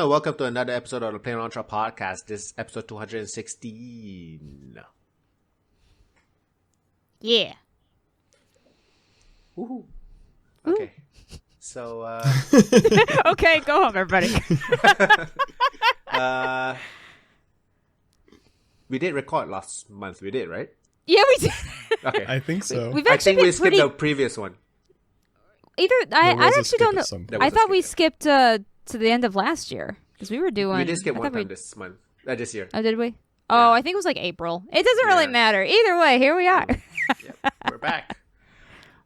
and welcome to another episode of the playonultra podcast. This is episode 216. Yeah. Woohoo. Okay. So, Okay, go home, everybody. we did record last month. We did, right? Yeah, we did. Okay. I think so. We've I actually think we been skipped pretty... the previous one. I actually don't know. I thought we skip. skipped to the end of last year because we were doing. We did skip I one thought time this month. This year. Oh, did we? Oh, I think it was like April. It doesn't really matter. Either way, here we are. Yep, we're back.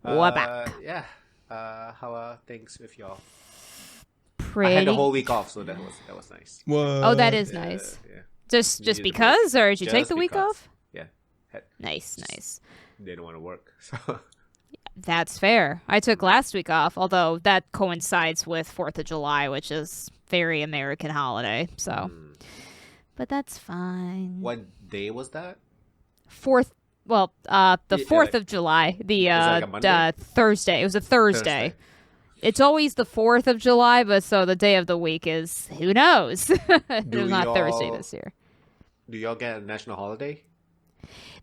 We're back. Yeah. How are things with y'all? Pretty. I had the whole week off, so that was nice. What? Oh, that is nice. Yeah. Just because, or did you take the week off? Yeah. Nice. Didn't want to work, so. That's fair. I took last week off, although that coincides with 4th of July, which is very American holiday. So, but that's fine. What day was that? 4th. Well, the 4th like, of July, the Thursday. It was a Thursday. It's always the 4th of July, but so the day of the week is who knows? It was not Thursday this year. Do y'all get a national holiday?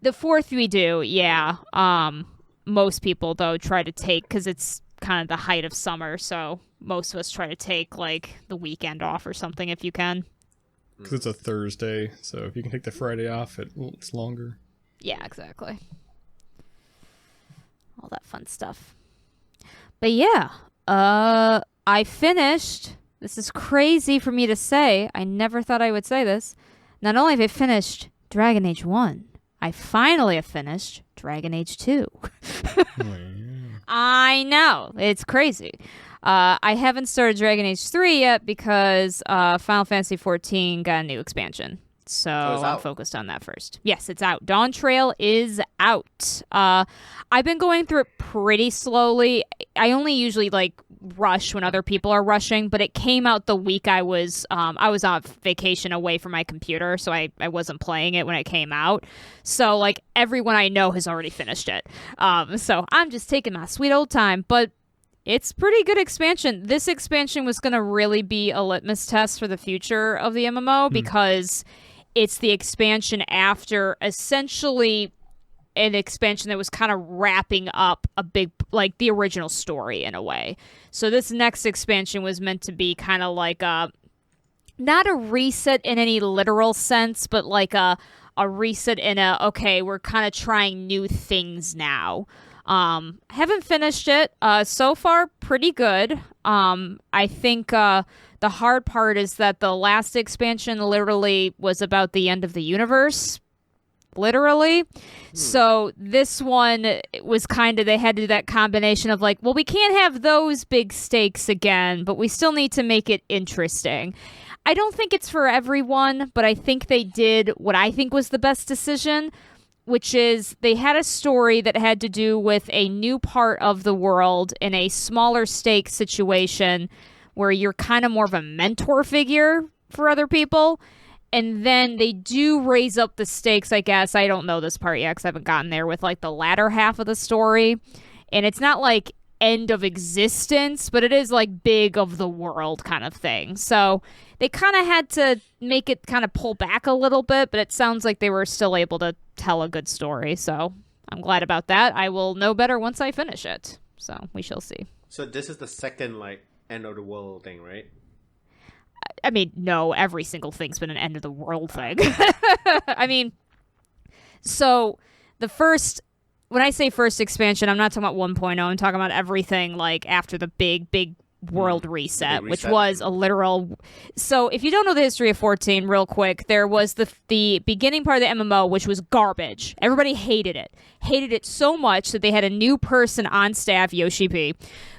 The 4th we do, yeah. Most people though try to take because it's kind of the height of summer, so most of us try to take like the weekend off or something if you can. Because it's a Thursday, so if you can take the Friday off, it's longer. Yeah, exactly. All that fun stuff. But yeah, I finished. This is crazy for me to say. I never thought I would say this. Not only have I finished Dragon Age 1, I finally have finished Dragon Age 2. I know. It's crazy. I haven't started Dragon Age 3 yet because Final Fantasy XIV got a new expansion. So I'm focused on that first. Yes, it's out. Dawn Trail is out. I've been going through it pretty slowly. I only usually rush when other people are rushing, but it came out the week I was on vacation away from my computer, so I wasn't playing it when it came out. So everyone I know has already finished it. So I'm just taking my sweet old time, but it's pretty good expansion. This expansion was going to really be a litmus test for the future of the MMO because it's the expansion after essentially an expansion that was kind of wrapping up a big, the original story in a way. So this next expansion was meant to be kind of not a reset in any literal sense, but a reset in okay, we're kind of trying new things now. Haven't finished it. So far, pretty good. I think the hard part is that the last expansion literally was about the end of the universe. Literally. So this one was they had to do that combination of well, we can't have those big stakes again, but we still need to make it interesting. I don't think it's for everyone, but I think they did what I think was the best decision, which is they had a story that had to do with a new part of the world in a smaller stake situation where you're kind of more of a mentor figure for other people. And then they do raise up the stakes, I guess. I don't know this part yet because I haven't gotten there with the latter half of the story. And it's not end of existence, but it is big of the world kind of thing. So they kind of had to make it kind of pull back a little bit, but it sounds like they were still able to tell a good story. So I'm glad about that. I will know better once I finish it. So we shall see. So this is the second end of the world thing, right? I mean, no, every single thing's been an end of the world thing. I mean, so the first, when I say first expansion, I'm not talking about 1.0. I'm talking about everything after the big world reset, which was a literal. So if you don't know the history of 14 real quick, there was the beginning part of the MMO, which was garbage. Everybody hated it so much that they had a new person on staff, Yoshi P,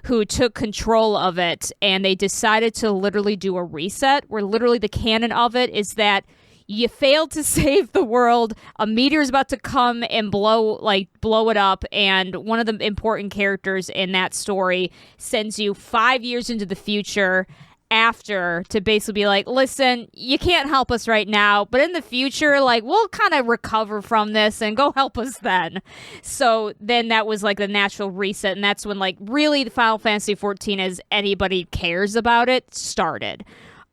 who took control of it, and they decided to literally do a reset where literally the canon of it is that you failed to save the world. A meteor's about to come and blow it up. And one of the important characters in that story sends you 5 years into the future after to basically be listen, you can't help us right now, but in the future, we'll kind of recover from this and go help us then. So then that was the natural reset. And that's when really the Final Fantasy 14, as anybody cares about it, started.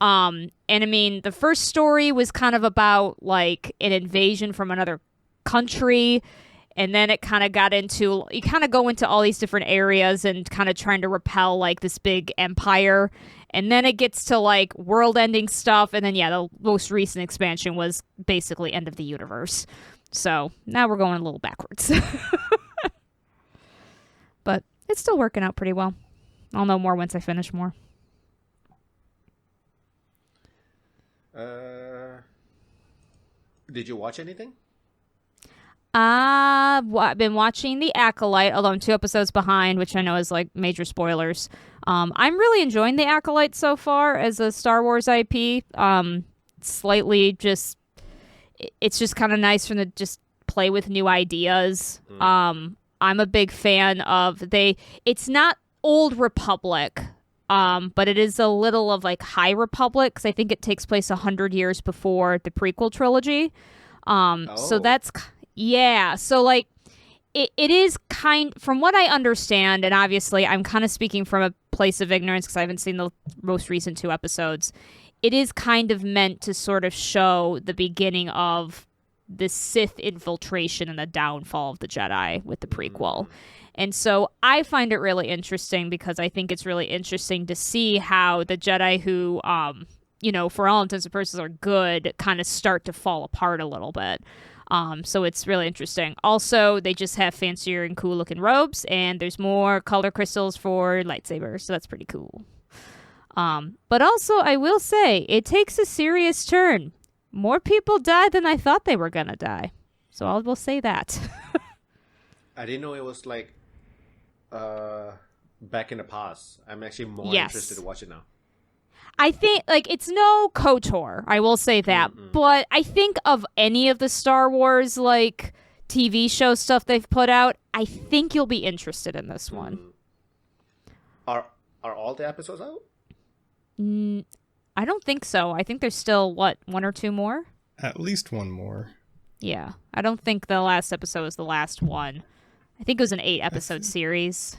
And I mean, the first story was kind of about like an invasion from another country. And then it kind of got into, you kind of go into all these different areas and kind of trying to repel like this big empire. And then it gets to like world-ending stuff. And then, yeah, the most recent expansion was basically end of the universe. So now we're going a little backwards. But it's still working out pretty well. I'll know more once I finish more. Did you watch anything? I've been watching The Acolyte, although I'm 2 episodes behind, which I know is like major spoilers. I'm really enjoying The Acolyte so far as a Star Wars IP. Slightly just, it's just kind of for them to just play with new ideas. I'm a big fan of it's not Old Republic, but it is a little of like High Republic, because I think it takes place 100 years before the prequel trilogy. So that's, yeah. So like, it is from what I understand, and obviously I'm kind of speaking from a place of ignorance because I haven't seen the most recent 2 episodes. It is kind of meant to sort of show the beginning of the Sith infiltration and the downfall of the Jedi with the prequel. And so I find it really interesting because I think it's really interesting to see how the Jedi who, for all intents and purposes are good, kind of start to fall apart a little bit. So it's really interesting. Also, they just have fancier and cool looking robes, and there's more color crystals for lightsabers, so that's pretty cool. But also, I will say, it takes a serious turn. More people die than I thought they were gonna die. So I will say that. I didn't know it was like back in the past. I'm actually more interested to watch it now. I think, like, it's no KOTOR, I will say that. But I think of any of the Star Wars, like, TV show stuff they've put out, I think you'll be interested in this one. Are all the episodes out? I don't think so. I think there's still, 1 or 2 more? At least 1 more. Yeah. I don't think the last episode was the last one. I think it was an 8-episode series.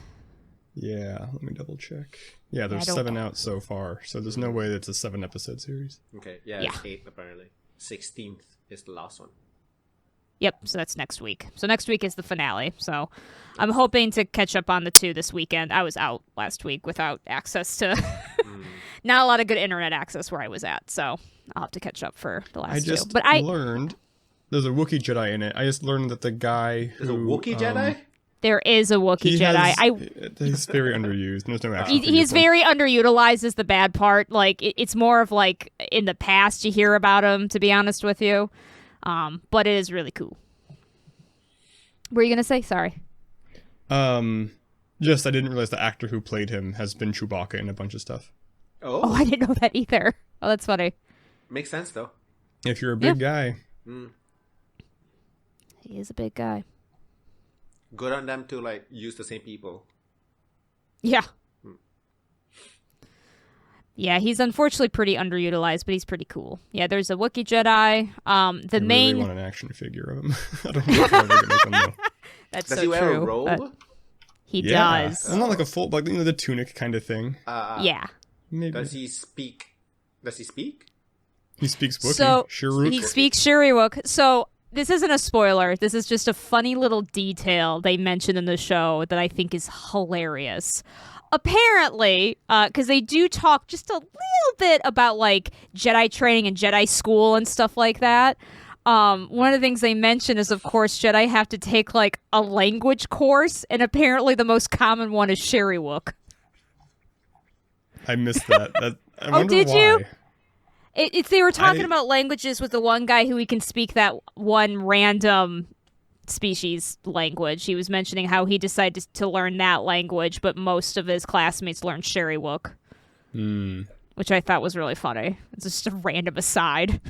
Yeah, let me double check. Yeah, there's 7 out so far, so there's no way it's a 7-episode series. Okay, yeah, it's 8 apparently. 16th is the last one. Yep, so that's next week. So next week is the finale. So I'm hoping to catch up on the 2 this weekend. I was out last week without access to... Not a lot of good internet access where I was at, so I'll have to catch up for the last 2. But I learned there's a Wookiee Jedi in it. I just learned that the guy who... There's a Wookiee Jedi? There is a Wookiee Jedi. He's very underused. There's no action. He's very underutilized is the bad part. Like, it's more of like in the past you hear about him, to be honest with you. But it is really cool. What were you going to say? Sorry. Just I didn't realize the actor who played him has been Chewbacca in a bunch of stuff. Oh, I didn't know that either. Oh, that's funny. Makes sense, though. If you're a big guy. He is a big guy. Good on them to, like, use the same people. Yeah. Yeah, he's unfortunately pretty underutilized, but he's pretty cool. Yeah, there's a Wookiee Jedi. I really want an action figure of him. I don't know if I'm ever going to make him, though. That's Does so he wear true, a robe? He does. It's not like a full, like, the tunic kind of thing. Yeah. Maybe. Does he speak? He speaks Wookiee. So, Shiruk. he speaks Shiriwook. So, this isn't a spoiler. This is just a funny little detail they mentioned in the show that I think is hilarious. Apparently, because they do talk just a little bit about, like, Jedi training and Jedi school and stuff like that. One of the things they mention is, of course, Jedi have to take, like, a language course, and apparently the most common one is Shiriwook. I missed that. I wonder did why. you? It's they were talking about languages with the one guy who he can speak that one random species language. He was mentioning how he decided to learn that language, but most of his classmates learned Shiriwook, which I thought was really funny. It's just a random aside.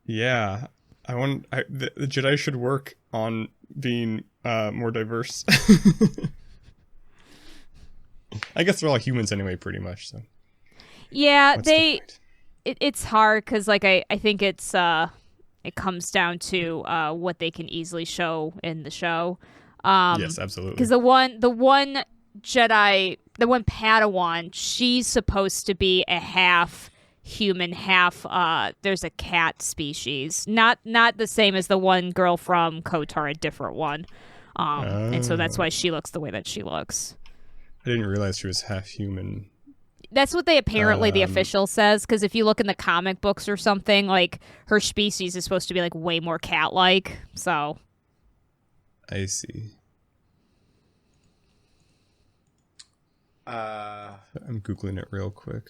Yeah, the Jedi should work on being more diverse. I guess they're all humans anyway, pretty much. So yeah, it's hard because, like, I think it's it comes down to what they can easily show in the show. Yes, absolutely. Because the one Jedi, the one Padawan, she's supposed to be a half human, half there's a cat species, not the same as the one girl from KOTOR, a different one, and so that's why she looks the way that she looks. I didn't realize she was half human. That's what they apparently the official says, because if you look in the comic books or something, like her species is supposed to be like way more cat-like. So I see. I'm googling it real quick.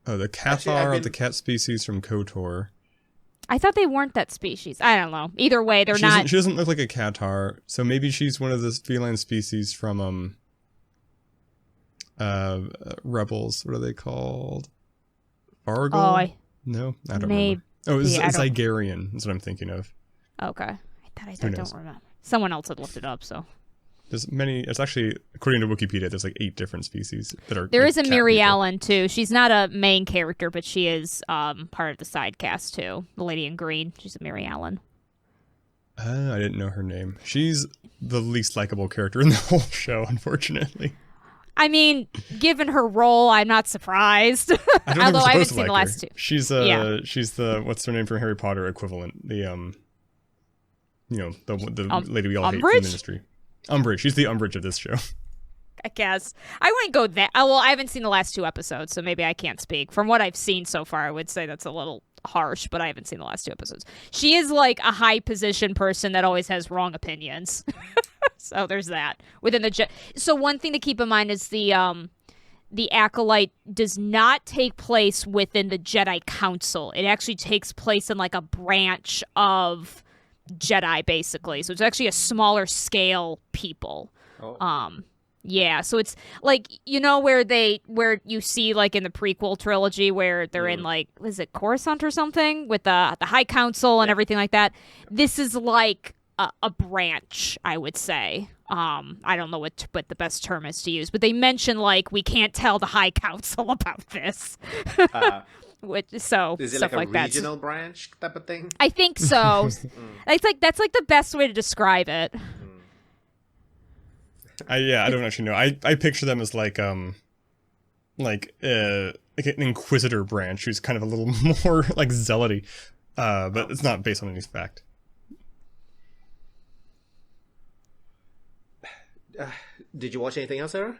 Oh, the Cathar, the cat species from KOTOR. I thought they weren't that species. I don't know. Either way, they're not. She doesn't look like a Cathar, so maybe she's one of the feline species from Rebels. What are they called? Fargle? Oh, no, I don't remember. Oh, it's Zygarian. That's what I'm thinking of. Okay, I don't remember. Someone else had looked it up, so. There's many. It's actually, according to Wikipedia, there's like 8 different species that are. There is a Miri Allen too. She's not a main character, but she is part of the side cast too. The lady in green. She's a Miri Allen. I didn't know her name. She's the least likable character in the whole show, unfortunately. I mean, given her role, I'm not surprised. Although I haven't seen the last 2. She's the what's her name from Harry Potter equivalent. The the lady we all hate from the Ministry. Umbridge. She's the Umbridge of this show. I guess. I wouldn't go that. Well, I haven't seen the last 2 episodes, so maybe I can't speak. From what I've seen so far, I would say that's a little harsh, but I haven't seen the last 2 episodes. She is like a high position person that always has wrong opinions. So there's that. Within the So one thing to keep in mind is the Acolyte does not take place within the Jedi Council. It actually takes place in like a branch of Jedi, basically. So it's actually a smaller scale people. Yeah, so it's like, where you see like in the prequel trilogy where they're in like, is it Coruscant or something with the High Council and everything like that. This is like a branch, I would say. I don't know what the best term is to use, but they mention like we can't tell the High Council about this. Is it like a regional branch type of thing? I think so. That's like the best way to describe it. I don't actually know. I picture them as like an Inquisitor branch who's kind of a little more like zealoty, but it's not based on any fact. Did you watch anything else, Sarah?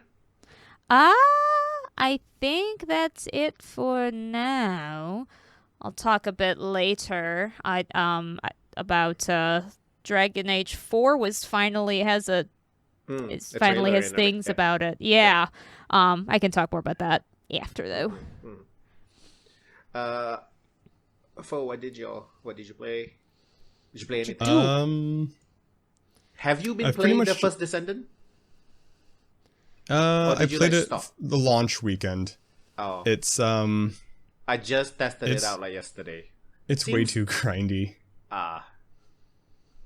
I think that's it for now. I'll talk a bit later. About Dragon Age 4 finally has things about it. Yeah. I can talk more about that after though. What did you play? Did you play anything? Have you been playing the first Descendant? I played it the launch weekend. Oh. It's I just tested it out like yesterday. It's way too grindy. Cause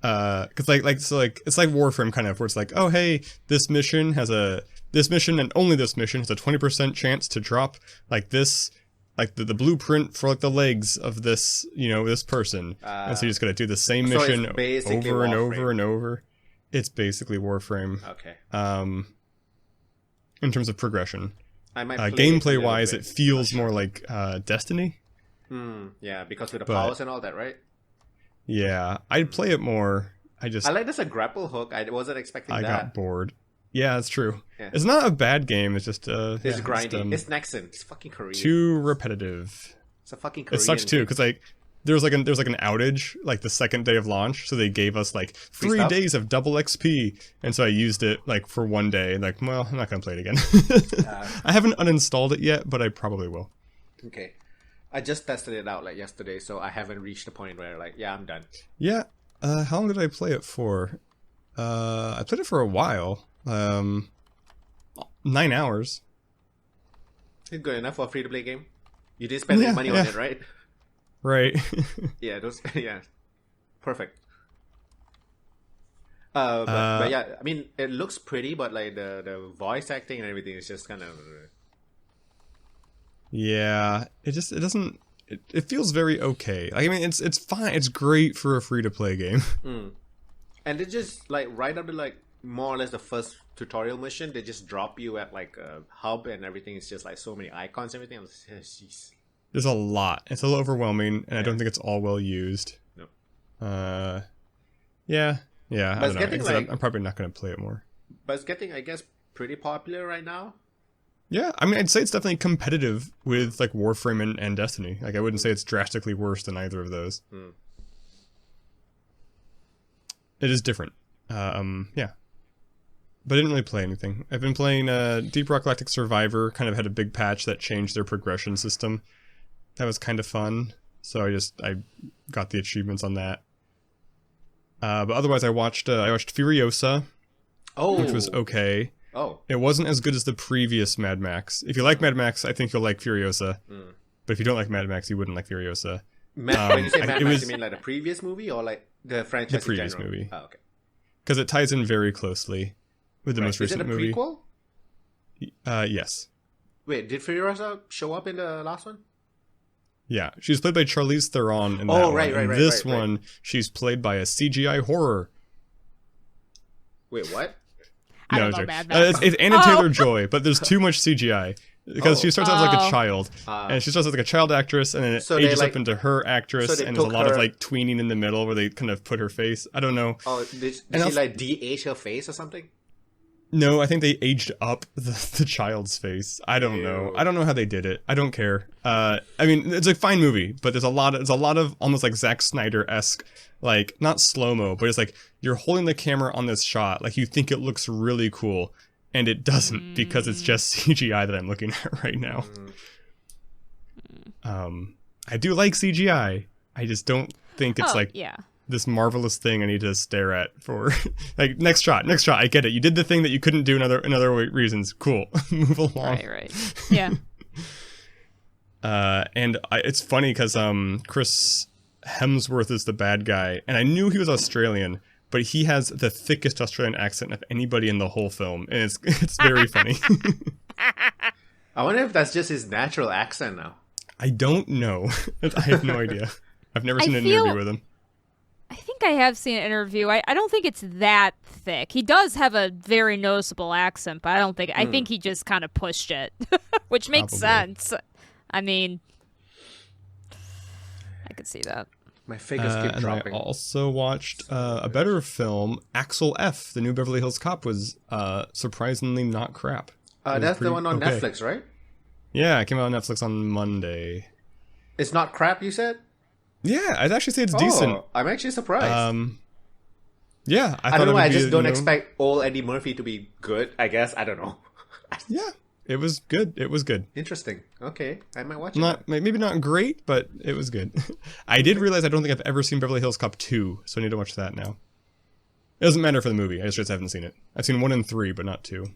it's like Warframe kind of, where it's like, oh hey, this mission and only this mission has a 20% chance to drop like this, like the blueprint for like the legs of this, this person. And so you just gotta do the same mission over and over and over. It's basically Warframe. Okay. In terms of progression. Gameplay wise, it feels more like Destiny. Yeah, because of the powers and all that, right? Yeah, I'd play it more. I like this a grapple hook. I wasn't expecting that. I got bored. Yeah, that's true. Yeah. It's not a bad game. It's just it's grinding. It's Nexon. It's fucking Korean. Too repetitive. It's a fucking Korean. It sucks too, because like there's like an outage like the second day of launch, so they gave us like 3 days of double XP, and so I used it like for one day, and like, well, I'm not gonna play it again. I haven't uninstalled it yet, but I probably will. Okay, I just tested it out like yesterday, so I haven't reached the point where like, yeah, I'm done. Yeah. How long did I play it for? I played it for a while. 9 hours. It's good enough for a free-to-play game. You didn't spend any money on it, right? Right. Yeah, perfect. But yeah, I mean, it looks pretty, but like the voice acting and everything is just kind of. Yeah, it feels very okay. Like, I mean, it's fine. It's great for a free to play game. And it just like right up to like more or less the first tutorial mission. They just drop you at like a hub and everything is just like so many icons and everything. I was like, jeez. There's a lot. It's a little overwhelming, and I don't think it's all well used. No. Yeah. I don't know. Like, I'm probably not going to play it more. But it's getting, I guess, pretty popular right now. Yeah, I mean, I'd say it's definitely competitive with like Warframe and Destiny. Like, I wouldn't say it's drastically worse than either of those. It is different. Yeah. But I didn't really play anything. I've been playing Deep Rock Galactic Survivor. Kind of had a big patch that changed their progression system. That was kind of fun. So I got the achievements on that. But otherwise, I watched Furiosa, which was okay. Oh. It wasn't as good as the previous Mad Max. If you like Mad Max, I think you'll like Furiosa. But if you don't like Mad Max, you wouldn't like Furiosa. When you say Mad Max, you mean like the previous movie or like the franchise? The previous in general? movie. Oh, okay. Because it ties in very closely with the most recent movie. Is it a prequel? Yes. Wait, did Furiosa show up in the last one? Yeah, she's played by Charlize Theron in that one. Right. In this one, she's played by a CGI horror. Wait, what? I don't know Mad Max. It's Anna Taylor-Joy, but there's too much CGI. Because she starts out as like a child, and she starts as like a child actress, and then it ages up into her actress, and there's a lot of like tweening in the middle where they kind of put her face. I don't know. Oh, did she like de-age her face or something? No, I think they aged up the child's face. I don't know. I don't know how they did it. I don't care. I mean, it's a fine movie, but there's a lot of almost like Zack Snyder-esque, like not slow-mo, but it's like you're holding the camera on this shot, like you think it looks really cool, and it doesn't because it's just CGI that I'm looking at right now. I do like CGI. I just don't think it's this marvelous thing I need to stare at for like next shot. I get it. You did the thing that you couldn't do in other reasons. Cool. Move along. Right. Yeah. It's funny because Chris Hemsworth is the bad guy, and I knew he was Australian, but he has the thickest Australian accent of anybody in the whole film, and it's very funny. I wonder if that's just his natural accent now. I don't know. I have no idea. I've never seen an interview with him. I think I have seen an interview. I don't think it's that thick. He does have a very noticeable accent, but I think he just kind of pushed it, which makes sense. I mean, I could see that. My figures keep dropping. I also watched a better film, Axel F. The new Beverly Hills Cop was surprisingly not crap. That's the one on Netflix, right? Yeah, it came out on Netflix on Monday. It's not crap, you said? Yeah, I'd actually say it's decent. I'm actually surprised. Yeah, I don't know. I just don't expect old Eddie Murphy to be good. I guess I don't know. Yeah, it was good. It was good. Interesting. Okay, I might watch it. Maybe not great, but it was good. I did realize I don't think I've ever seen Beverly Hills Cop 2, so I need to watch that now. It doesn't matter for the movie. I just haven't seen it. I've seen 1 and 3, but not 2.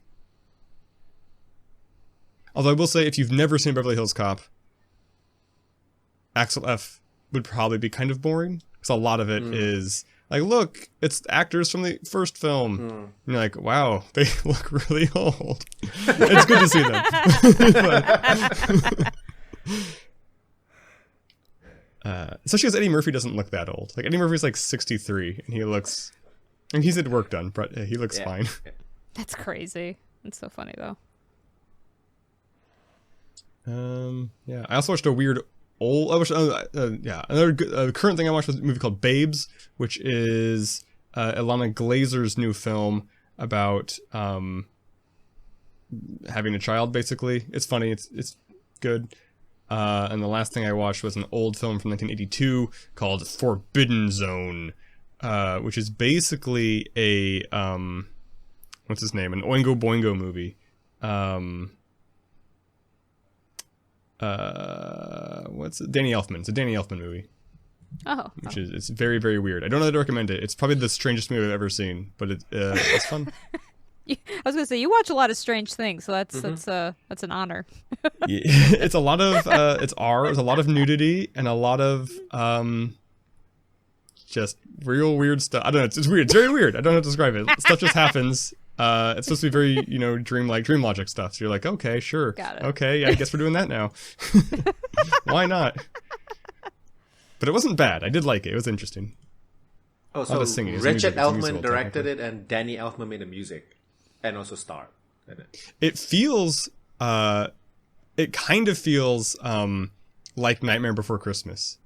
Although I will say, if you've never seen Beverly Hills Cop, Axel F would probably be kind of boring, because a lot of it is like, look, it's actors from the first film. And you're like, wow, they look really old. It's good to see them. Especially because Eddie Murphy doesn't look that old. Like, Eddie Murphy's like 63, and he looks, and he's had work done, but he looks fine. That's crazy. That's so funny though. Yeah, I also watched a weird another current thing I watched was a movie called Babes, which is Ilana Glazer's new film about having a child. Basically, it's funny. It's good. And the last thing I watched was an old film from 1982 called Forbidden Zone, which is basically a what's his name? An Oingo Boingo movie. What's it? Danny Elfman. It's a Danny Elfman movie. Which is it's very, very weird. I don't know how to recommend it. It's probably the strangest movie I've ever seen, but it's fun. I was gonna say you watch a lot of strange things, so that's an honor. Yeah, it's a lot of it's a lot of nudity and a lot of just real weird stuff. I don't know. It's weird. It's very weird. I don't know how to describe it. Stuff just happens. It's supposed to be very, dream logic stuff. So you're like, okay, sure. Got it. Okay, yeah, I guess we're doing that now. Why not? But it wasn't bad. I did like it. It was interesting. Oh, so Richard Elfman directed it, and Danny Elfman made the music, and also starred in it. It feels, it kind of feels like Nightmare Before Christmas,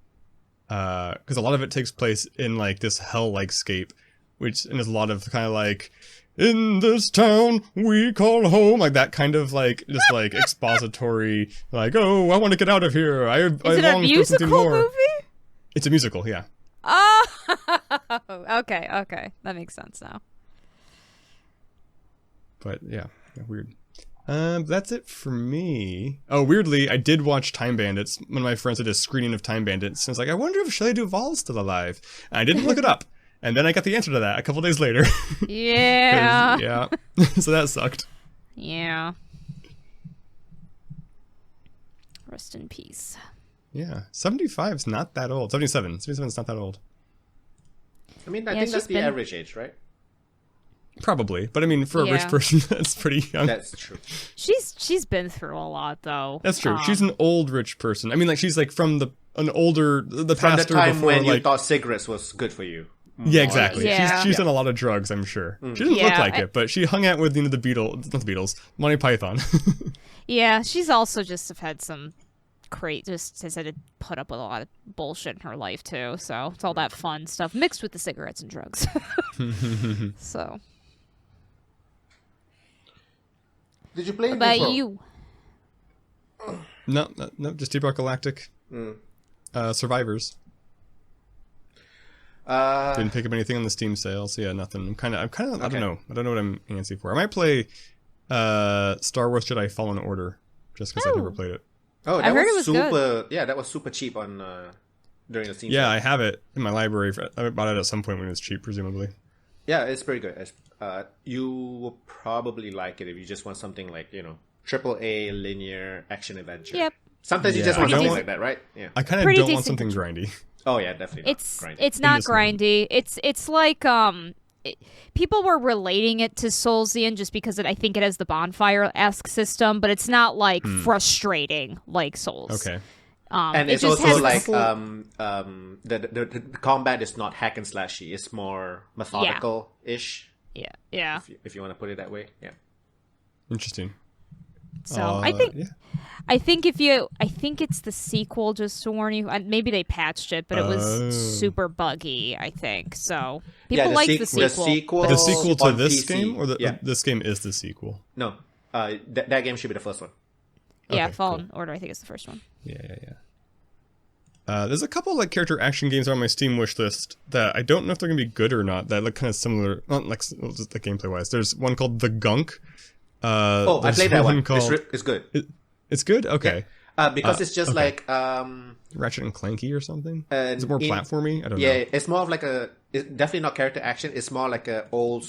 because a lot of it takes place in like this hell-like scape, and there's a lot of kind of like, in this town we call home, like that kind of like just like expository, like, oh, I want to get out of here. I Is it a musical movie? It's a musical, yeah. Oh, okay, that makes sense now. But yeah, weird. That's it for me. Oh, weirdly, I did watch Time Bandits. One of my friends did a screening of Time Bandits, and I was like, I wonder if Shelley Duvall's still alive. And I didn't look it up, and then I got the answer to that a couple days later. Yeah. Yeah. So that sucked. Yeah. Rest in peace. Yeah, 75 is not that old. 77 is not that old. I mean, I think that's the average age, right? Probably, but I mean, for a rich person, that's pretty young. That's true. She's been through a lot, though. That's true. She's an old rich person. I mean, like she's like from the pastor from the time before, when like, you thought cigarettes was good for you. Yeah, exactly. Yeah. She's done a lot of drugs, I'm sure. She doesn't look like it, but she hung out with the Beatles, Monty Python. Yeah, she's also just have had some just has had to put up with a lot of bullshit in her life too. So it's all that fun stuff mixed with the cigarettes and drugs. So, did you play? What about you? No, just Deep Rock Galactic. Survivors. Didn't pick up anything on the Steam sale, so yeah, nothing. I'm kind of. I don't know what I'm antsy for. I might play Star Wars Jedi Fallen Order just because I never played it. Oh, that was super. Good. Yeah, that was super cheap on during the Steam sale. Yeah, I have it in my library. I bought it at some point when it was cheap, presumably. Yeah, it's pretty good. You will probably like it if you just want something like, AAA linear action adventure. Yep. Sometimes you just want something like that, right? Yeah. I kind of don't want something grindy. Oh yeah, definitely. It's not grindy. It's like people were relating it to Soulsian just because I think it has the bonfire-esque system, but it's not like frustrating like Souls. Okay. And it's also like the combat is not hack and slashy. It's more methodical-ish. Yeah. If you want to put it that way, yeah. Interesting. So I think it's the sequel. Just to warn you, Oh. maybe they patched it, but it was super buggy. I think so. People like the sequel. The sequel to this game, or this game is the sequel? No, that game should be the first one. Yeah, Fallen Order. I think is the first one. Yeah. There's a couple like character action games on my Steam wish list that I don't know if they're gonna be good or not. That look kind of similar, not like just the gameplay wise. There's one called The Gunk. I played that one. It's good. It's good. Okay. Yeah. Because it's just like Ratchet and Clanky or something. Is it more platformy? I don't know. Yeah, it's more of like it's definitely not character action. It's more like a old.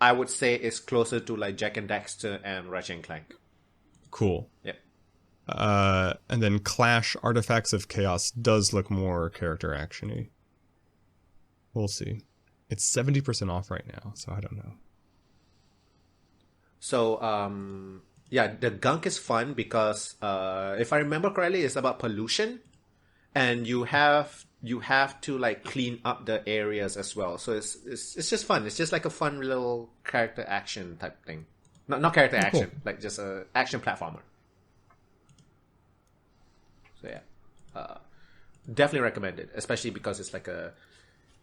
I would say it's closer to like Jack and Daxter and Ratchet and Clank. Cool. Yeah. And then Clash Artifacts of Chaos does look more character action-y. We'll see. It's 70% off right now, so I don't know. So, the Gunk is fun because, if I remember correctly, it's about pollution, and you have to like clean up the areas as well. So it's just fun. It's just like a fun little character action type thing. Not character action, like just a action platformer. So yeah, definitely recommend it, especially because it's like a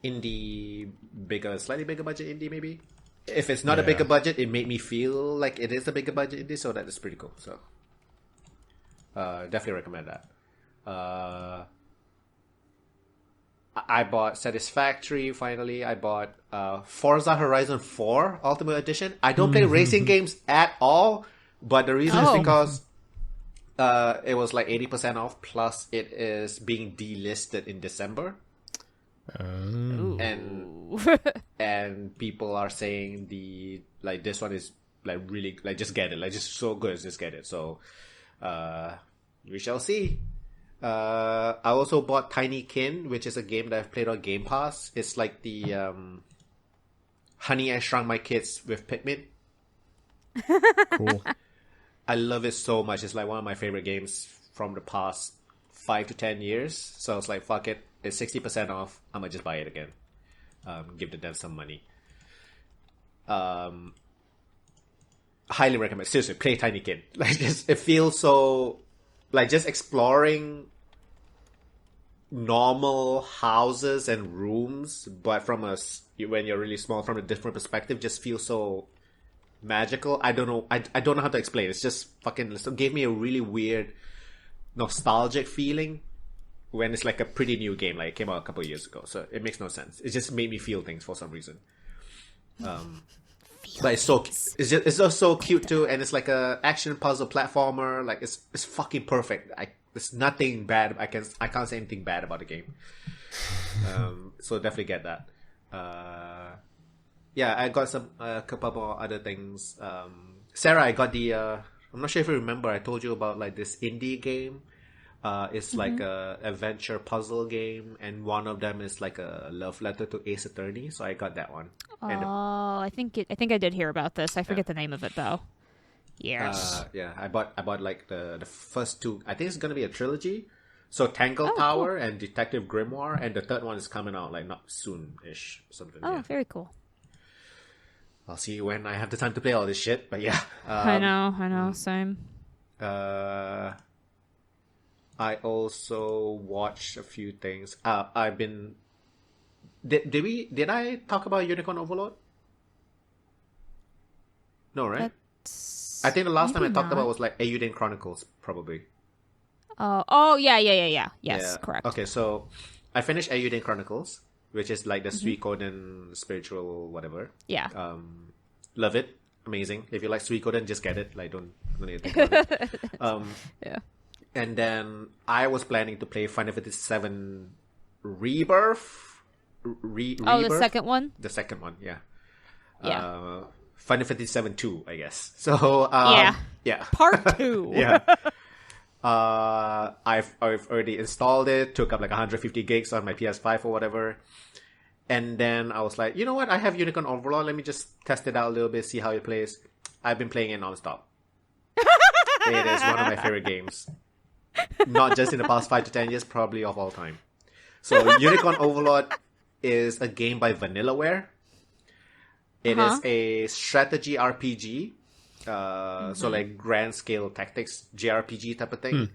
slightly bigger budget indie maybe. If it's not a bigger budget, it made me feel like it is a bigger budget indie, so that is pretty cool. So, definitely recommend that. I bought Satisfactory, finally. I bought Forza Horizon 4 Ultimate Edition. I don't play racing games at all, but the reason is because it was like 80% off, plus it is being delisted in December. And people are saying this one is like really like just get it, like just so good, just get it. So we shall see. I also bought Tiny Kin, which is a game that I've played on Game Pass. It's like the Honey, I Shrunk My Kids with Pikmin. Cool. I love it so much. It's like one of my favorite games from the past 5 to 10 years. So it's like, fuck it. It's 60% off. I'm gonna just buy it again. give the devs some money. Highly recommend. Seriously, play Tiny Kid. Like, it feels so like just exploring normal houses and rooms, but from when you're really small, from a different perspective, just feels so magical. I don't know. I don't know how to explain. It's just fucking. It gave me a really weird, nostalgic feeling when it's like a pretty new game. Like, it came out a couple of years ago, so it makes no sense. It just made me feel things for some reason. But it's just so cute too, and it's like a action puzzle platformer. Like, it's fucking perfect. There's nothing bad. I can't say anything bad about the game. So definitely get that. Yeah, I got a couple more other things. Sarah, I got the. I'm not sure if you remember. I told you about like this indie game. It's like a adventure puzzle game, and one of them is like a love letter to Ace Attorney. So I got that one. I think I did hear about this. I forget the name of it though. Yes. Yeah, I bought like the first two. I think it's gonna be a trilogy. So Tangle Tower and Detective Grimoire, and the third one is coming out like not soon-ish, something. Oh, very cool. I'll see when I have the time to play all this shit. But yeah, I know, same. I also watched a few things. I've been. Did I talk about Unicorn Overlord? No, right? I think the last time I talked about was like Eiyuden Chronicles, probably. Oh, yeah. Yes, yeah. Correct. Okay, so I finished Eiyuden Chronicles, which is like the Suikoden spiritual whatever. Yeah. Love it. Amazing. If you like Suikoden, just get it. Like, don't need to think about it. Yeah. And then I was planning to play Final Fantasy VII Rebirth. Rebirth? The second one? The second one, yeah. Yeah. Final Fantasy VII 2, I guess. So, yeah. Part 2. Yeah. I've already installed it, took up like 150 gigs on my PS5 or whatever. And then I was like, you know what? I have Unicorn Overlord. Let me just test it out a little bit, see how it plays. I've been playing it nonstop. It is one of my favorite games. Not just in the past 5 to 10 years, probably of all time. So Unicorn Overlord is a game by Vanillaware. It is a strategy RPG. So like grand scale tactics, JRPG type of thing.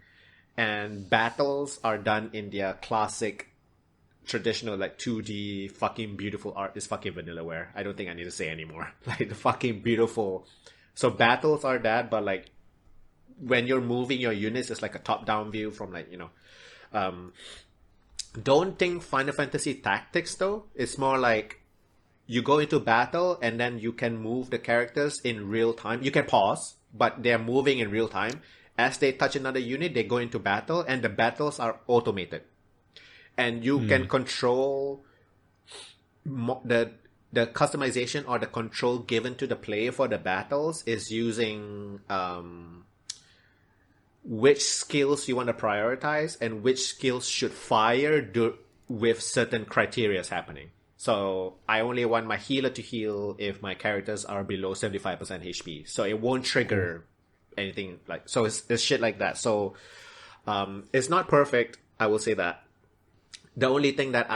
And battles are done in their classic, traditional like 2D fucking beautiful art. Is fucking Vanillaware. I don't think I need to say anymore. Like the fucking beautiful. So battles are that, but like when you're moving your units, it's like a top-down view from like, don't think Final Fantasy Tactics though. It's more like you go into battle and then you can move the characters in real time. You can pause, but they're moving in real time. As they touch another unit, they go into battle, and the battles are automated. And you can control the customization or the control given to the player for the battles is using which skills you want to prioritize and which skills should fire with certain criteria happening. So I only want my healer to heal if my characters are below 75% HP. So it won't trigger anything like... So it's shit like that. So it's not perfect, I will say that. The only thing that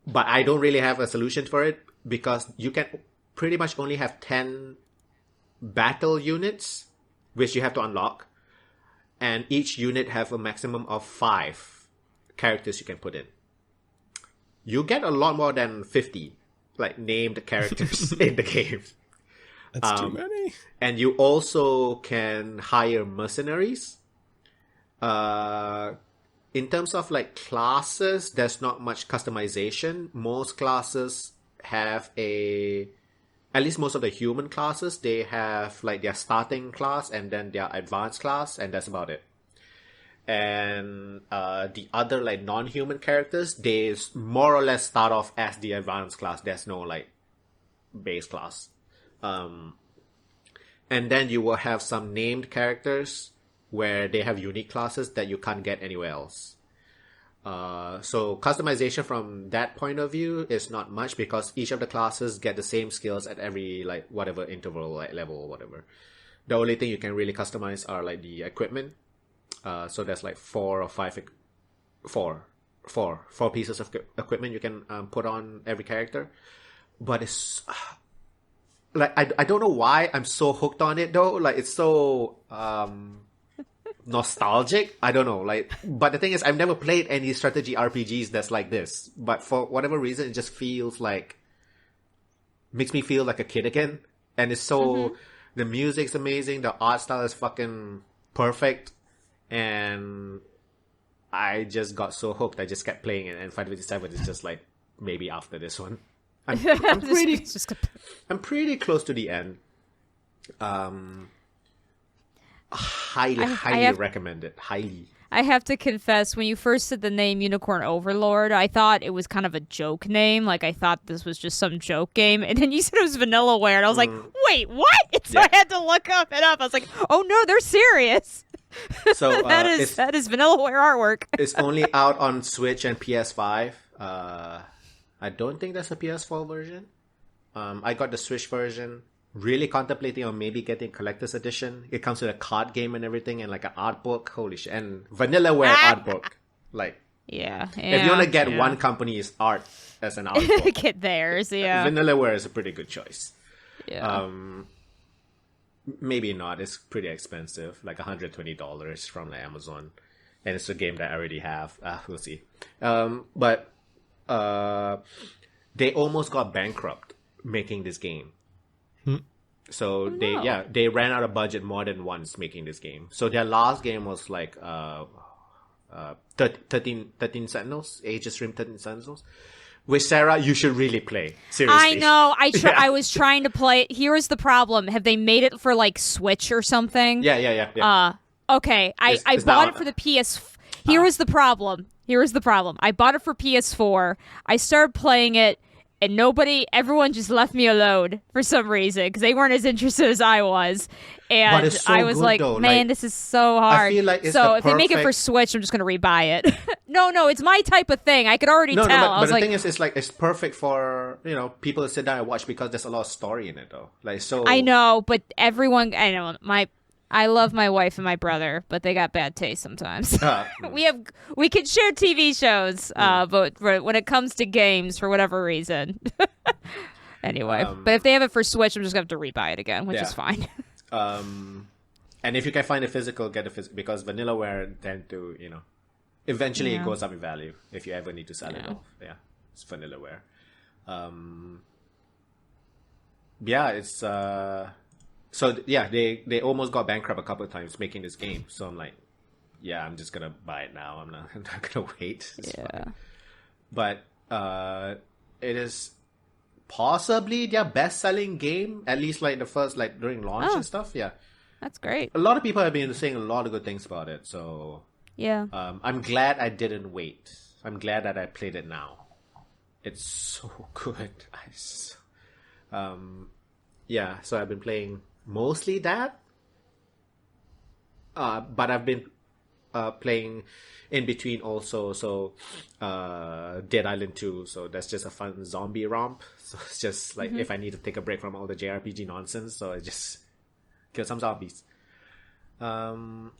But I don't really have a solution for it, because you can pretty much only have 10 battle units, which you have to unlock. And each unit have a maximum of 5 characters you can put in. You get a lot more than 50, like, named characters in the game. That's too many. And you also can hire mercenaries. In terms of, like, classes, there's not much customization. Most classes have at least most of the human classes, they have, like, their starting class and then their advanced class, and that's about it. And the other, like, non-human characters, they more or less start off as the advanced class. There's no, like, base class. And then you will have some named characters where they have unique classes that you can't get anywhere else. So customization from that point of view is not much, because each of the classes get the same skills at every, like, whatever interval, like, level or whatever. The only thing you can really customize are, like, the equipment. So there's like 4. four pieces of equipment you can put on every character, but it's like I don't know why I'm so hooked on it though. Like it's so nostalgic. I don't know. Like, but the thing is, I've never played any strategy RPGs that's like this. But for whatever reason, it just feels like makes me feel like a kid again. And it's so the music's amazing. The art style is fucking perfect, and I just got so hooked. I just kept playing it, and Final Fantasy 7 is just like maybe after this one. I'm pretty close to the end. Highly recommend it. Highly. I have to confess, when you first said the name Unicorn Overlord, I thought it was kind of a joke name. Like, I thought this was just some joke game. And then you said it was Vanillaware, and I was like, wait, what? So I had to look it up. I was like, oh no, they're serious. So that is Vanillaware artwork. It's only out on Switch and PS5. I don't think there's a PS4 version. I got the Switch version. Really contemplating on maybe getting collector's edition. It comes with a card game and everything, and like an art book. Holy shit! And Vanillaware art book. Like, if you want to get one company's art as an art book, get theirs. Yeah, Vanillaware is a pretty good choice. Yeah. Maybe not. It's pretty expensive, like $120 from the Amazon, and it's a game that I already have. We'll see. But they almost got bankrupt making this game. So they ran out of budget more than once making this game. So their last game was like 13 Sentinels, Age of 13 Sentinels. Which, Sarah, you should really play. Seriously. I know. I was trying to play it. Here's the problem. Have they made it for like Switch or something? Yeah. Okay. I bought it for the PS. Here was the problem. I bought it for PS4. I started playing it. And everyone just left me alone for some reason because they weren't as interested as I was. And I was like, man, this is so hard. I feel like it's so if they make it for Switch, I'm just going to rebuy it. No, it's my type of thing. I could already tell. But the thing is, it's perfect for, people to sit down and watch because there's a lot of story in it, though. Like, so I know, but I love my wife and my brother, but they got bad taste sometimes. We can share TV shows, but when it comes to games, for whatever reason. Anyway, but if they have it for Switch, I'm just going to have to rebuy it again, which is fine. And if you can find a physical, get a physical, because Vanillaware tend to, eventually it goes up in value if you ever need to sell it off. Yeah, it's Vanillaware. It's... So, yeah, they almost got bankrupt a couple of times making this game. So I'm like, I'm just going to buy it now. I'm not going to wait. It's fine. But it is possibly their best-selling game, at least like the first, like during launch and stuff. Yeah. That's great. A lot of people have been saying a lot of good things about it. So I'm glad I didn't wait. I'm glad that I played it now. It's so good. So I've been playing mostly that, but I've been playing in between also. So Dead Island 2, so that's just a fun zombie romp. So it's just like if I need to take a break from all the JRPG nonsense, so I just kill some zombies. I've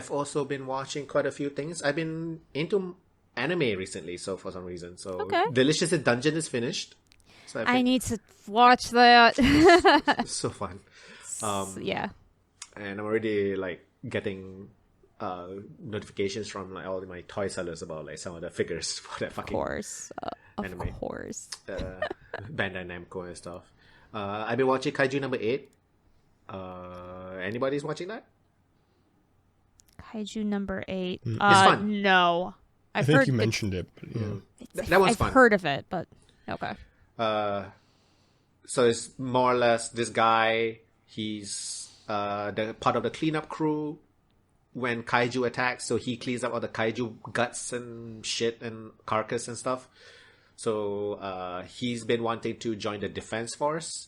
also been watching quite a few things. I've been into anime recently, so for some reason, so Delicious in Dungeon is finished. So I need to watch that. It's so fun. And I'm already like getting notifications from like all my toy sellers about like some of the figures for that fucking anime. Of course. Bandai Namco and stuff. I've been watching Kaiju number 8. Anybody's watching that? Kaiju number 8. It's fun. No. I think you mentioned it. But that one's fun. I've heard of it, but okay. So it's more or less this guy, he's the part of the cleanup crew when kaiju attacks, so he cleans up all the kaiju guts and shit and carcass and stuff. So he's been wanting to join the defense force,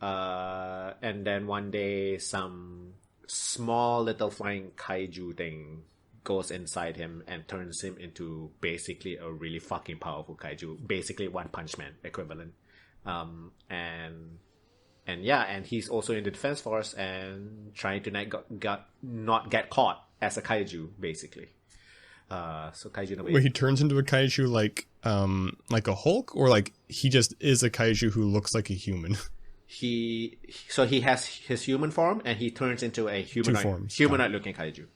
and then one day some small little flying kaiju thing goes inside him and turns him into basically a really fucking powerful kaiju, basically One Punch Man equivalent. And he's also in the defense force and trying to not get caught as a kaiju, basically. So kaiju number 8. Wait, he turns into a kaiju like a Hulk, or like he just is a kaiju who looks like a human? He has his human form, and he turns into a humanoid looking kaiju.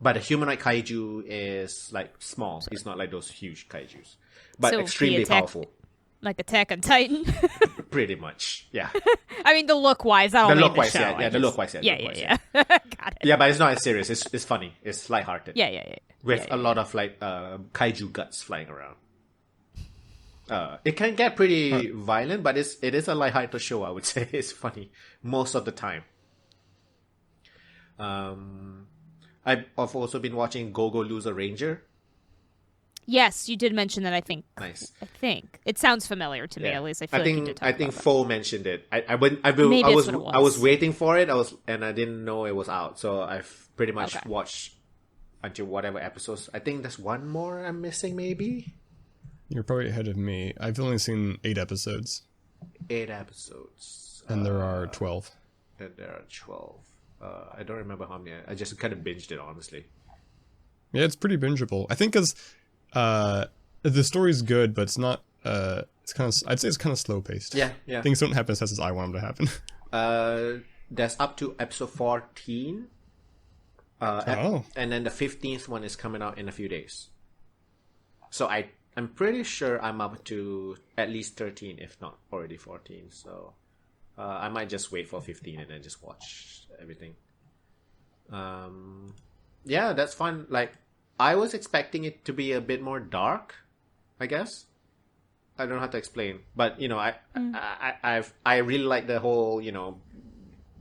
But a humanoid kaiju is like small. He's not like those huge kaijus, but so extremely powerful. Like Attack on Titan. Pretty much, yeah. I mean, the look wise, yeah. Yeah. Got it. Yeah, but it's not as serious. It's funny. It's lighthearted. Yeah. With a lot of like kaiju guts flying around. It can get pretty violent, but it is a lighthearted show. I would say it's funny most of the time. I've also been watching Go Loser Ranger. Yes, you did mention that. I think. Nice. I think it sounds familiar to me. At least I feel like you did talk I think Foe mentioned it. I was waiting for it. I didn't know it was out. So I've pretty much watched until whatever episodes. I think there's one more I'm missing. Maybe. You're probably ahead of me. I've only seen 8 episodes. 8 episodes. And there are 12. And there are 12. I don't remember how many. I just kind of binged it, honestly. Yeah, it's pretty bingeable. I think because the story's good, but it's not. It's kind of. I'd say it's kind of slow paced. Yeah. Things don't happen as fast as I want them to happen. There's up to episode 14. And then the 15th one is coming out in a few days. So I'm pretty sure I'm up to at least 13, if not already 14. So I might just wait for 15 and then just watch everything. Yeah, that's fun. Like, I was expecting it to be a bit more dark, I guess. I don't know how to explain, but I really like the whole,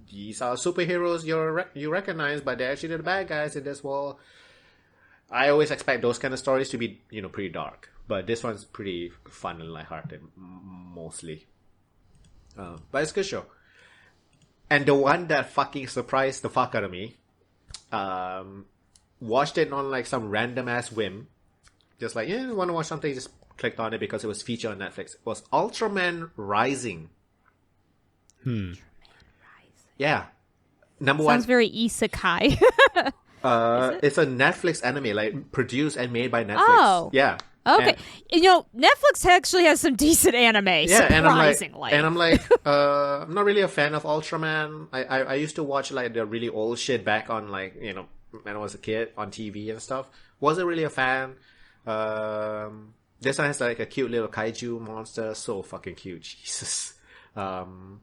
these are superheroes you recognize, but they're actually the bad guys in this world. I always expect those kind of stories to be, pretty dark, but this one's pretty fun and lighthearted, mostly. But it's a good show. And the one that fucking surprised the fuck out of me, watched it on like some random ass whim, just like, want to watch something, just clicked on it because it was featured on Netflix. It was Ultraman Rising. Yeah. Number one. Sounds very isekai. It's a Netflix anime, like produced and made by Netflix. Oh. Yeah. Okay. And, Netflix actually has some decent anime. Yeah, surprisingly. And I'm like, I'm not really a fan of Ultraman. I used to watch like the really old shit back on like, when I was a kid on TV and stuff. Wasn't really a fan. This one has like a cute little kaiju monster. So fucking cute. Jesus. And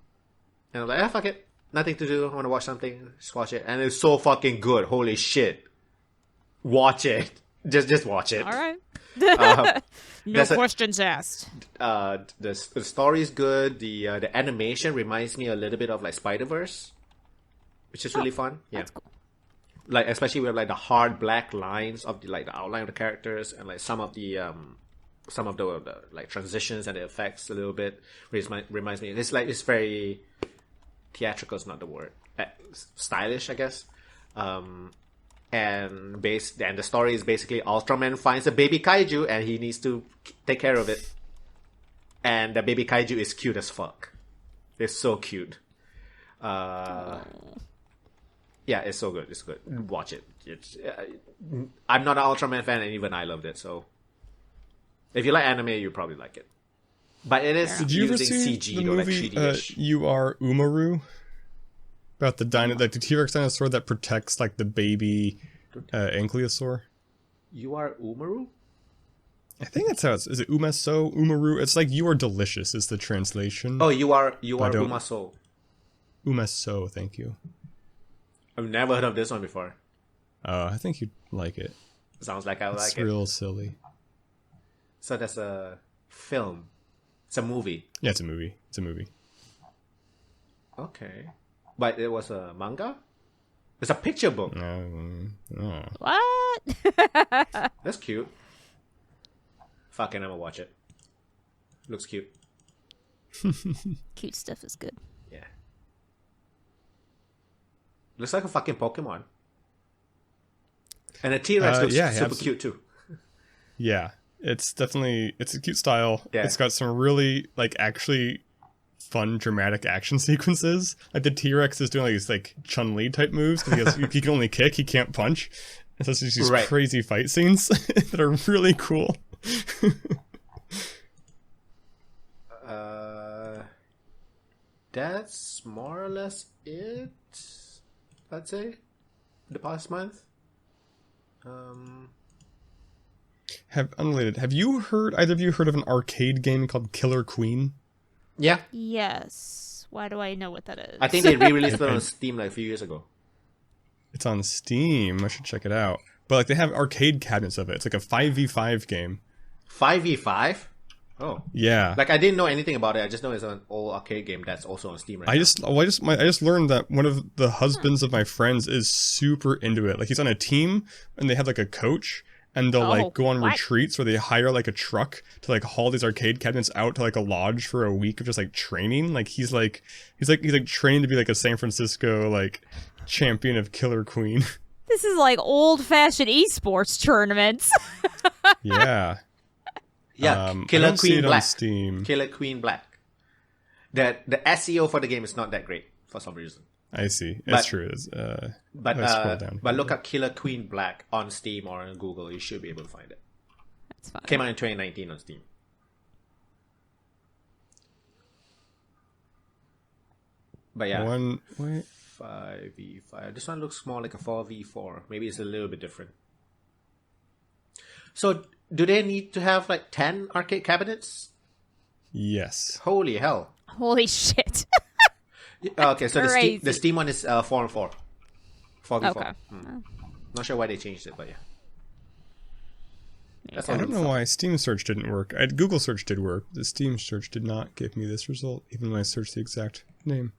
I'm like, fuck it. Nothing to do. I want to watch something. Just watch it. And it's so fucking good. Holy shit. Watch it. Just watch it. All right. No questions asked. The story is good. The animation reminds me a little bit of like Spider-Verse, which is really fun. Yeah. That's cool. Like, especially with like the hard black lines of the outline of the characters, and like some of the like transitions and the effects a little bit reminds me. It's very theatrical. Is not the word. Stylish, I guess. And the story is basically Ultraman finds a baby kaiju and he needs to take care of it. And the baby kaiju is cute as fuck. It's so cute. Yeah, it's so good. It's good. Watch it. I'm not an Ultraman fan, and even I loved it. So, if you like anime, you probably like it. But it is using CG, the movie, like 3D-ish. You Are Umaru? About the the T-Rex dinosaur that protects like the baby ankylosaur. You Are Umaru? I think that's how it's. Is it Umaso? Umaru? It's like You Are Delicious is the translation. Oh, you are Umaso. Umaso, thank you. I've never heard of this one before. I think you'd like it. Sounds like I like it. It's real silly. So that's a film. It's a movie. Yeah, it's a movie. Okay. But it was a manga? It's a picture book. Oh. What? That's cute. Fucking, I'm gonna watch it. Looks cute. Cute stuff is good. Yeah. Looks like a fucking Pokemon. And a T-Rex looks super cute too. Yeah. It's a cute style. Yeah. It's got some really, actually fun, dramatic action sequences. Like, the T-Rex is doing, these, Chun-Li type moves, because he can only kick, he can't punch. It's just these crazy fight scenes that are really cool. That's more or less it, I'd say, the past month. Have you either of you heard of an arcade game called Killer Queen? Yeah. Yes. Why do I know what that is? I think they re-released it on Steam like a few years ago. It's on Steam. I should check it out. But like they have arcade cabinets of it. It's like a 5v5 game. 5v5? Oh. Yeah. Like I didn't know anything about it. I just know it's an old arcade game that's also on Steam right now. I just learned that one of the husbands of my friends is super into it. Like he's on a team and they have like a coach and they'll like go on retreats where they hire like a truck to like haul these arcade cabinets out to like a lodge for a week of just like training. Like he's trained to be like a San Francisco like champion of Killer Queen. This is like old-fashioned esports tournaments. Yeah. Yeah, Killer Queen Black. Steam. Killer Queen Black. The SEO for the game is not that great for some reason. I see. It's true. But look up Killer Queen Black on Steam or on Google. You should be able to find it. That's fine. Came out in 2019 on Steam. But yeah. 5v5. This one looks more like a 4v4. Maybe it's a little bit different. So, do they need to have like 10 arcade cabinets? Yes. Holy hell. Holy shit. Okay, so the Steam one is 4-on-4. 4v4. Okay. Not sure why they changed it, but yeah. That's I don't know why Steam search didn't work. Google search did work. The Steam search did not give me this result, even when I searched the exact name.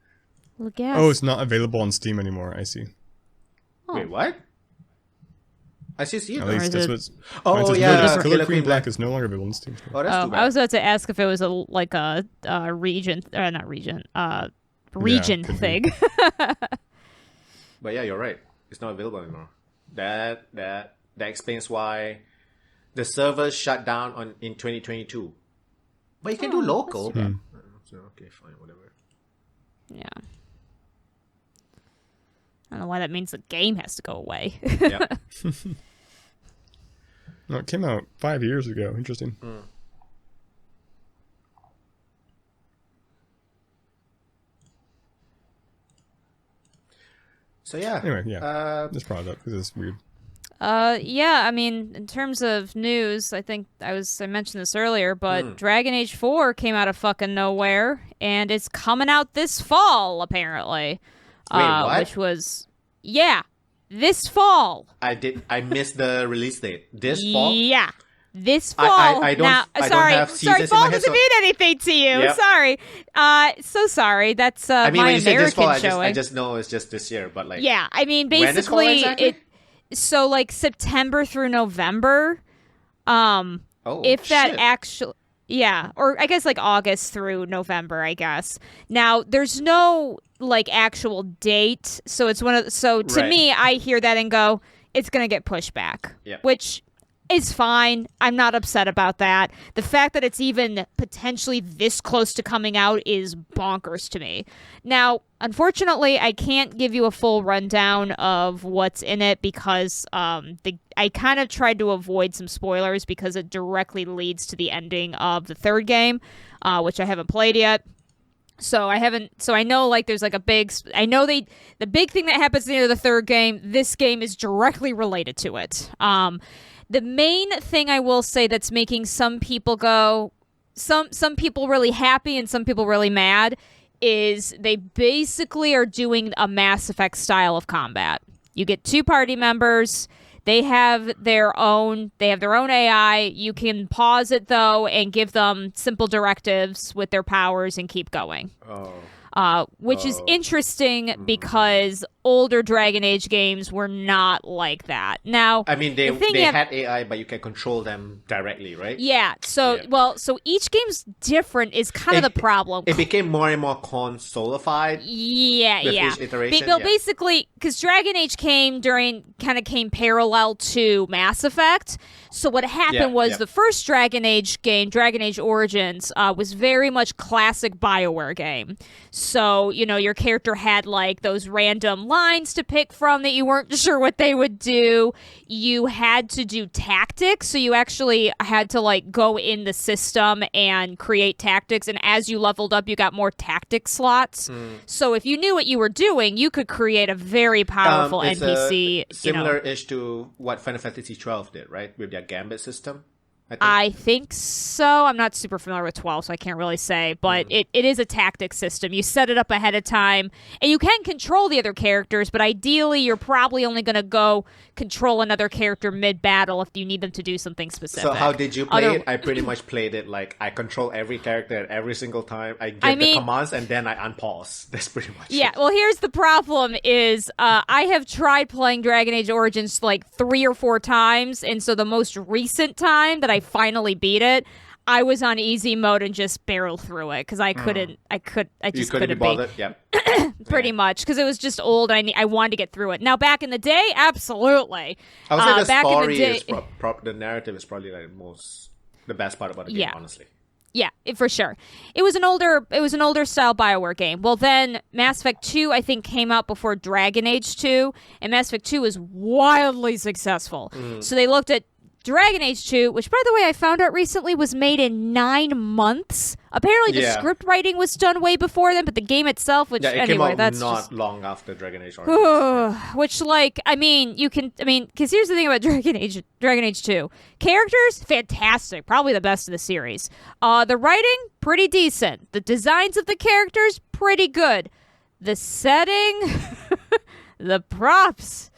Well, guess. Oh, it's not available on Steam anymore. I see. Wait, what? I see Steam. At least that's what's... yeah. Killer Queen Black is no longer available on Steam. Oh, that's too bad. I was about to ask if it was a region, or not region, region thing. But yeah, you're right. It's not available anymore. That explains why the servers shut down in 2022. But you can do local. So, okay, fine, whatever. Yeah. I don't know why that means the game has to go away. Yeah. No, it came out 5 years ago. Interesting. So yeah. Anyway, yeah. Just brought it up because it's weird. Yeah, I mean, in terms of news, I think I mentioned this earlier, but Dragon Age 4 came out of fucking nowhere, and it's coming out this fall, apparently. Wait, what? Which was, this fall. I missed the release date. This fall? Yeah. This fall. I don't have seasons sorry, in fall my head, doesn't mean anything to you. Yep. Sorry. So sorry. That's I mean, my when you say American this fall, showing. I just know it's just this year, but like... Yeah, I mean, when is fall basically, exactly? so like September through November. If that actually... Yeah, or I guess like August through November, I guess. Now, there's no like actual date, so it's to me, I hear that and go, it's going to get pushed back, which is fine. I'm not upset about that. The fact that it's even potentially this close to coming out is bonkers to me. Now, unfortunately, I can't give you a full rundown of what's in it because I kind of tried to avoid some spoilers because it directly leads to the ending of the third game, which I haven't played yet. So I know like there's like the big thing that happens near the third game, this game is directly related to it. The main thing I will say that's making some people really happy and some people really mad is they basically are doing a Mass Effect style of combat. You get 2 party members. They have their own AI. You can pause it though and give them simple directives with their powers and keep going. Which is interesting because older Dragon Age games were not like that. Now, I mean, they had AI, but you can control them directly, right? Yeah. So each game's different is kind of the problem. It became more and more consolified. Yeah, with each iteration. Basically, because Dragon Age came parallel to Mass Effect. So what happened was the first Dragon Age game, Dragon Age Origins, was very much classic BioWare game. So, your character had like those random lines to pick from that you weren't sure what they would do. You had to do tactics, so you actually had to like go in the system and create tactics, and as you leveled up, you got more tactic slots. So if you knew what you were doing, you could create a very powerful NPC. Similar-ish to what Final Fantasy 12 did, right? With their gambit system. I think so. I'm not super familiar with 12, so I can't really say. But it is a tactic system. You set it up ahead of time, and you can control the other characters, but ideally you're probably only going to go control another character mid-battle if you need them to do something specific. So how did you play it? I pretty much played it like I control every character at every single time. I give the commands, and then I unpause. That's pretty much it. Well, here's the problem is I have tried playing Dragon Age Origins like 3 or 4 times, and so the most recent time that I finally beat it, I was on easy mode and just barreled through it because I just couldn't be bothered. Yep. Pretty much because it was just old. I wanted to get through it. Now back in the day, absolutely. I would say the story is the narrative is probably like the best part about the game, honestly. Yeah, for sure. It was an older style BioWare game. Well, then Mass Effect 2 I think came out before Dragon Age 2, and Mass Effect 2 was wildly successful. So they looked at Dragon Age 2, which, by the way, I found out recently was made in 9 months. Apparently, the script writing was done way before then, but the game itself, which came out that's not just long after Dragon Age Origins. Which, like, because here's the thing about Dragon Age 2. Characters, fantastic. Probably the best of the series. The writing, pretty decent. The designs of the characters, pretty good. The setting, the props,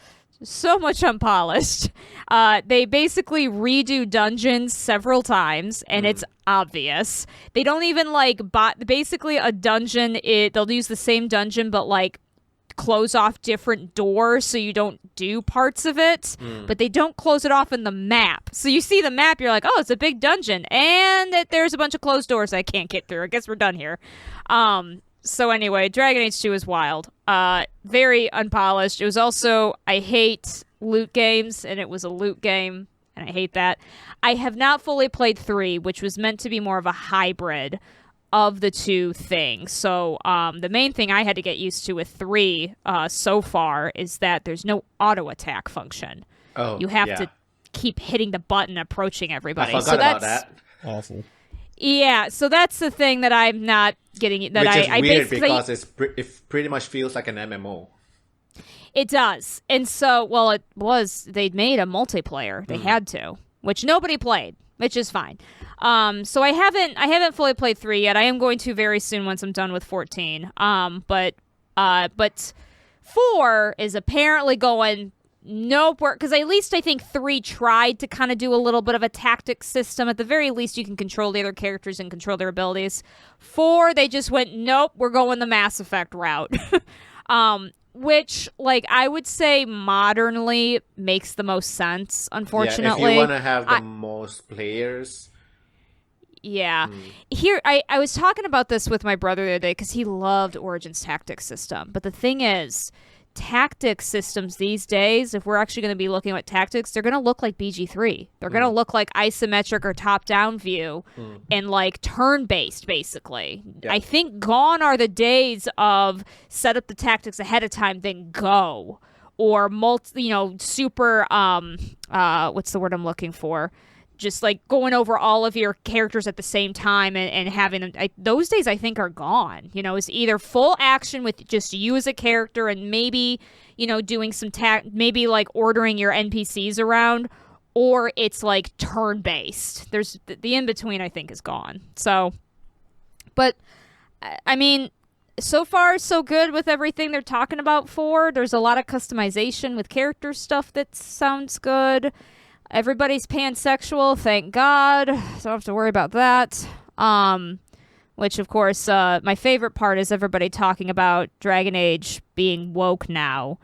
so much unpolished. They basically redo dungeons several times, and it's obvious. They don't even basically a dungeon. They'll use the same dungeon, but like close off different doors so you don't do parts of it. But they don't close it off in the map. So you see the map, you're like, oh, it's a big dungeon, and there's a bunch of closed doors I can't get through. I guess we're done here. So anyway, Dragon Age 2 is wild. Very unpolished. It was also, I hate loot games, and it was a loot game, and I hate that. I have not fully played 3, which was meant to be more of a hybrid of the two things. So the main thing I had to get used to with 3 so far is that there's no auto attack function. You have to keep hitting the button approaching everybody. I forgot about that. Awful. Yeah, so that's the thing that I'm not getting. That Which is I weird basically, because it pretty much feels like an MMO. It does, and so it was. They made a multiplayer. They had to, which nobody played, which is fine. So I haven't fully played 3 yet. I am going to very soon once I'm done with 14. But 4 is apparently going. Nope, because at least I think 3 tried to kind of do a little bit of a tactics system. At the very least, you can control the other characters and control their abilities. 4, they just went, nope, we're going the Mass Effect route. Which, like, I would say modernly makes the most sense, unfortunately. Yeah, if you want to have the most players. Yeah. Here, I was talking about this with my brother the other day because he loved Origin's tactics system. But the thing is, tactics systems these days, if we're actually going to be looking at tactics, they're going to look like BG3. They're going to look like isometric or top-down view and like turn-based, basically. Yeah. I think gone are the days of set up the tactics ahead of time, then go. Or super, what's the word I'm looking for? Just like going over all of your characters at the same time and having them. Those days I think are gone. It's either full action with just you as a character and maybe, doing some maybe like ordering your NPCs around, or it's like turn based. There's the in between I think is gone. So, but I mean, so far so good with everything they're talking about 4. There's a lot of customization with character stuff that sounds good. Everybody's pansexual, thank God. So I don't have to worry about that. Which, of course, my favorite part is everybody talking about Dragon Age being woke now,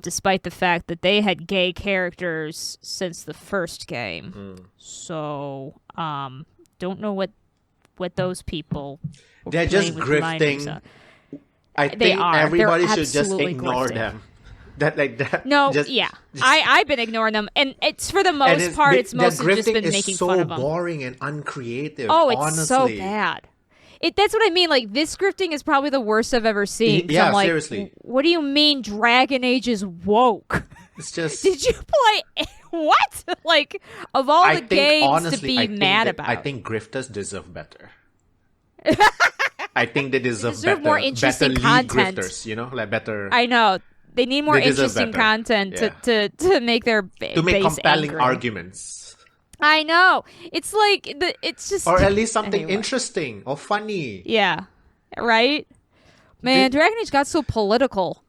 despite the fact that they had gay characters since the first game. So, don't know what those people... They're just grifting. I think everybody should just ignore them. No, I've been ignoring them, and it's for the most part. It's mostly just been making fun of them. So boring and uncreative. Oh, it's honestly. so bad. That's what I mean. Like, this scripting is probably the worst I've ever seen. Yeah, I'm like, seriously. What do you mean Dragon Age is woke? It's just... Did you play... What? Like, of all the games honestly, to be mad about. I think grifters deserve better. I think they deserve better. More interesting better content. Grifters, you know? Like, better... I know. They need more interesting content to make their to make base compelling angry. arguments. I know. It's like it's just or at least something interesting or funny. Yeah, right. Man, Dragon Age got so political.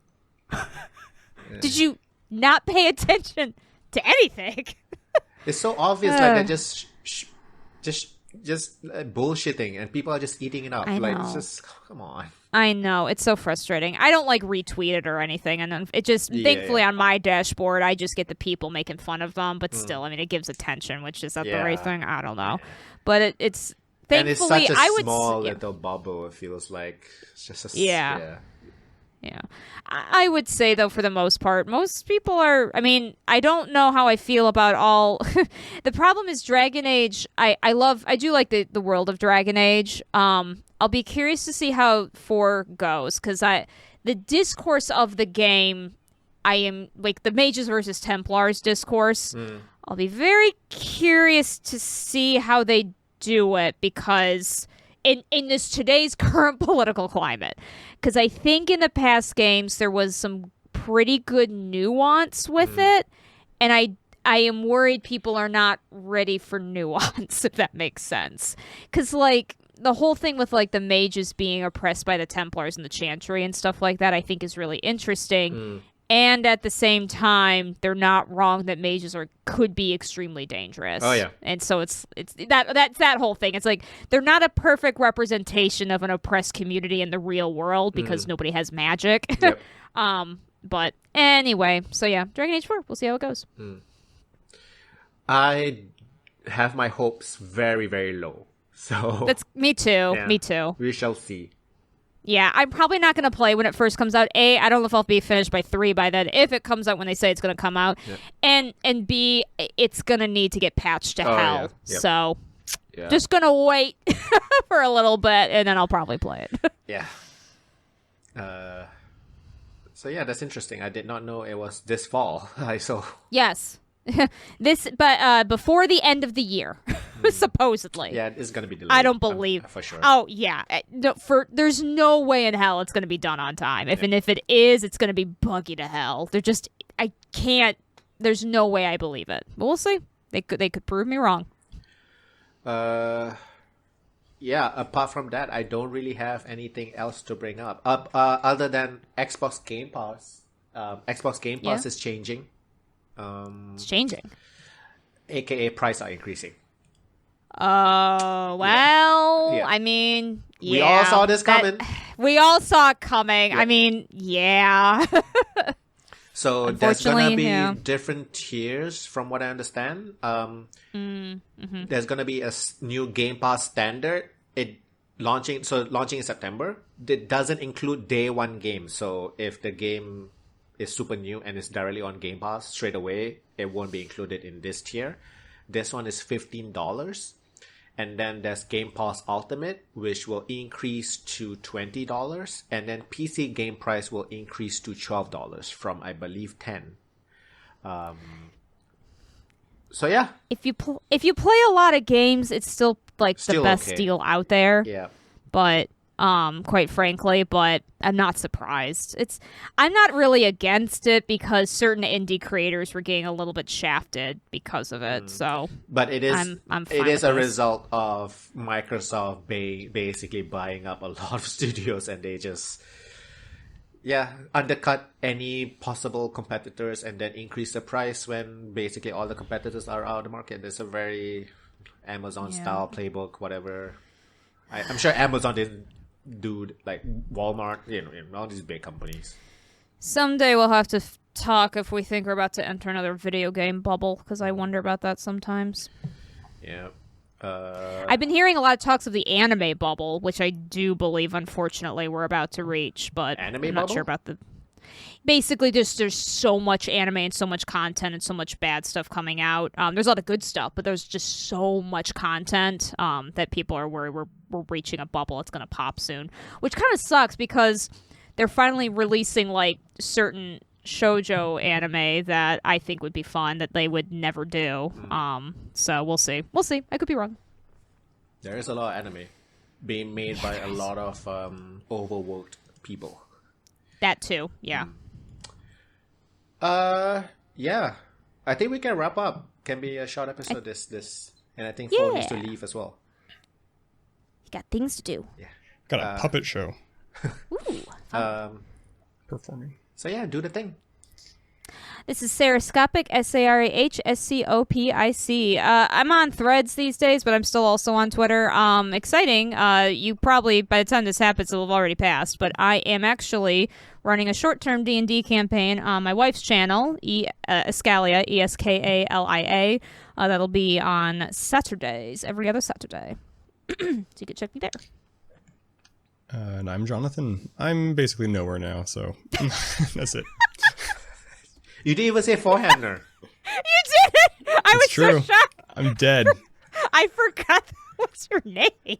Did you not pay attention to anything? It's so obvious. Like they're just bullshitting, and people are just eating it up. Like, it's just come on. I know, it's so frustrating. I don't like retweet it or anything, and then it just thankfully on my dashboard I just get the people making fun of them. But still, I mean, it gives attention, which is that the right thing? I don't know, but it's thankfully and it's such a small would, little bubble. It feels like it's just a yeah. I would say though, for the most part, most people are. I mean, I don't know how I feel about all. The problem is Dragon Age. I do like the world of Dragon Age. I'll be curious to see how 4 goes, because the discourse of the game, I am like the Mages versus Templars discourse. I'll be very curious to see how they do it, because in this today's current political climate, because I think in the past games there was some pretty good nuance with it, and I am worried people are not ready for nuance, if that makes sense, because like the whole thing with like the mages being oppressed by the Templars and the Chantry and stuff like that, I think is really interesting. And at the same time, they're not wrong that mages could be extremely dangerous. Oh yeah. And so it's that's that whole thing. It's like they're not a perfect representation of an oppressed community in the real world because nobody has magic. Yep. But anyway, so yeah, Dragon Age 4. We'll see how it goes. I have my hopes very, very low. So That's me too. Yeah, me too. we shall see. Yeah, I'm probably not going to play when it first comes out. A, I don't know if I'll be finished by 3 by then, if it comes out when they say it's going to come out. Yep. And B, it's going to need to get patched to hell. Yeah. Yep. So just going to wait for a little bit, and then I'll probably play it. Yeah. So yeah, that's interesting. I did not know it was this fall. Yes. Before the end of the year, supposedly. Yeah, it's gonna be delayed. I don't believe for sure. Oh yeah, there's no way in hell it's gonna be done on time. If it is, it's gonna be buggy to hell. I can't. There's no way I believe it. But we'll see. They could prove me wrong. Yeah. Apart from that, I don't really have anything else to bring up. Other than Xbox Game Pass. Xbox Game Pass is changing. It's changing. AKA price are increasing. Oh, well, Yeah. I mean, We all saw this coming. We all saw it coming. Yeah. I mean, yeah. So there's going to be yeah. different tiers from what I understand. There's going to be a new Game Pass standard. Launching in September. It doesn't include day one games. So if the game is super new and it's directly on Game Pass straight away, it won't be included in this tier. This one is $15. And then there's Game Pass Ultimate, which will increase to $20. And then PC game price will increase to $12 from, I believe, $10. So yeah. If you play a lot of games, it's still like the best deal out there. Yeah. But quite frankly, but I'm not surprised. I'm not really against it because certain indie creators were getting a little bit shafted because of it. So, but it is I'm fine it is with a this. result of Microsoft basically buying up a lot of studios, and they just undercut any possible competitors and then increase the price when basically all the competitors are out of the market. There's a very Amazon style playbook, whatever. I'm sure Amazon didn't do like Walmart, all these big companies. Someday we'll have to talk if we think we're about to enter another video game bubble, because I wonder about that sometimes. Yeah. I've been hearing a lot of talks of the anime bubble, which I do believe, unfortunately, we're about to reach, but Anime I'm bubble? not sure about the... Basically, just there's so much anime and so much content and so much bad stuff coming out. There's a lot of good stuff, but there's just so much content that people are worried we're reaching a bubble. It's going to pop soon, which kind of sucks because they're finally releasing like certain shoujo anime that I think would be fun that they would never do. So we'll see. I could be wrong. There is a lot of anime being made by a lot of overworked people. That too, yeah. Yeah. I think we can wrap up. Can be a short episode. This, and I think Flo needs to leave as well. You got things to do. Yeah. Got a puppet show. Ooh. Performing. So yeah, do the thing. This is Sarahscopic, Sarahscopic. I'm on Threads these days, but I'm still also on Twitter. Exciting. You probably, by the time this happens, it will have already passed. But I am actually running a short-term D&D campaign on my wife's channel, Escalia, Eskalia. That'll be on Saturdays, every other Saturday. So you can check me there. And I'm Jonathan. I'm basically nowhere now, so that's it. You didn't even say Foehamner. You didn't! I was true. so shocked. I'm dead. I forgot that was your name.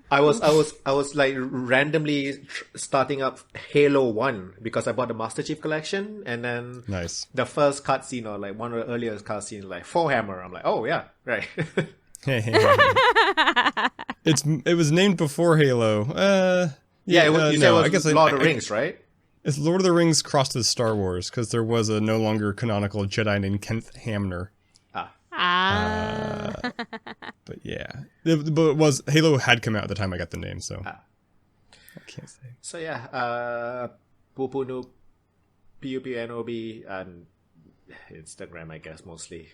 I was like randomly starting up Halo 1 because I bought the Master Chief Collection, and then Nice. the first cutscene or like one of the earliest cutscenes like Foehammer. I'm like, oh yeah, right. It was named before Halo. Yeah, you said it was I guess Lord of the Rings, right? It's Lord of the Rings crossed with Star Wars because there was a no longer canonical Jedi named Kenneth Hamner. But yeah, but it was Halo had come out at the time I got the name, so I can't say. So yeah, Pupunoob, Pupunoob, and Instagram, I guess mostly.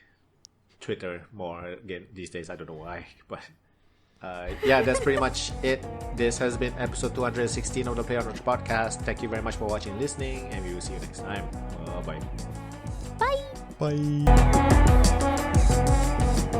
Twitter more again these days. I don't know why, but yeah, that's pretty much it. This has been episode 216 of the Play on Ultra podcast. Thank you very much for watching and listening, and we will see you next time. Bye. Bye. Bye.